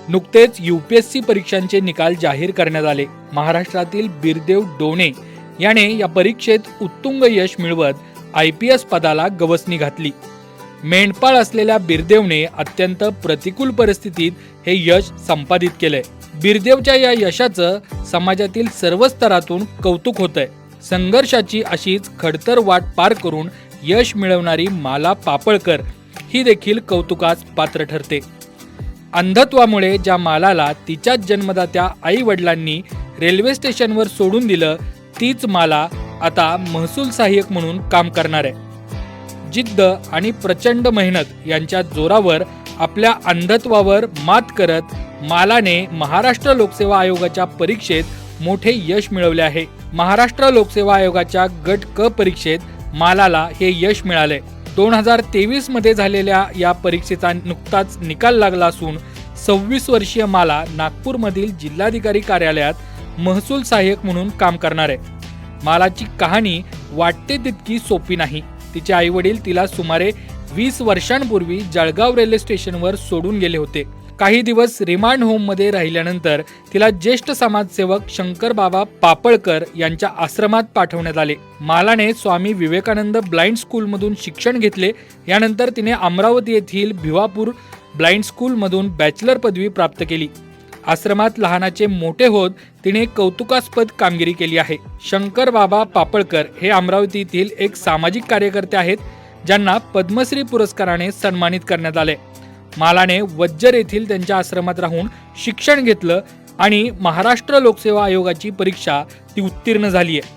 नुकतेच यूपीएससी परीक्षांचे निकाल जाहीर करण्यात आले। महाराष्ट्रातील बिरदेव डोणे याने या परीक्षेत उत्तुंग यश मिळवत IPS पदाला गवसणी घातली। मेंढपाळ असलेल्या बिरदेवने अत्यंत प्रतिकूल परिस्थितीत हे यश संपादित केलंय। बिरदेवच्या या यशाचं समाजातील सर्व स्तरातून कौतुक होतंय। संघर्षाची अशीच खडतर वाट पार करून यश मिळवणारी माला पापळकर ही देखील कौतुकास पात्र ठरते। अंधत्वामुळे ज्या मालाला तिच्याच जन्मदात्या आई वडिलांनी रेल्वे स्टेशनवर सोडून दिलं, तीच माला आता महसूल सहाय्यक म्हणून काम करणार आहे। जिद्द आणि प्रचंड मेहनत यांच्या जोरावर आपल्या अंधत्वावर मात करत मालाने महाराष्ट्र लोकसेवा आयोगाच्या परीक्षेत मोठे यश मिळवले आहे। महाराष्ट्र लोकसेवा आयोगाच्या गट क परीक्षेत मालाला हे यश मिळाले। 2023 मध्ये झालेल्या या परीक्षेचा नुकताच निकाल लागला असून 26 वर्षीय माला नागपूरमधील जिल्हाधिकारी कार्यालयात महसूल सहाय्यक म्हणून काम करणार आहे। मालाची कहाणी वाटते तितकी सोपी नाही। तिचे आई वडील तिला सुमारे 20 वर्षांपूर्वी जळगाव रेल्वे स्टेशनवर सोडून गेले होते। काही दिवस रिमांड होम मध्ये राहिल्यानंतर तिला ज्येष्ठ समाजसेवक शंकरबाबा पापळकर यांच्या आश्रमात पाठवण्यात आले। मालाने स्वामी विवेकानंद ब्लाइंड स्कूल मधून शिक्षण घेतले। यानंतर तिने अमरावती येथील भिवापूर ब्लाइंड स्कूल मधून बॅचलर पदवी प्राप्त केली। आश्रमात लहानाचे मोठे होत तिने कौतुकास्पद कामगिरी केली आहे। शंकरबाबा पापळकर हे अमरावतीतील एक सामाजिक कार्यकर्ते आहेत, ज्यांना पद्मश्री पुरस्काराने सन्मानित करण्यात आले। मालाने वज्जर येथील त्यांच्या आश्रमात राहून शिक्षण घेतलं आणि महाराष्ट्र लोकसेवा आयोगाची परीक्षा ती उत्तीर्ण झाली आहे।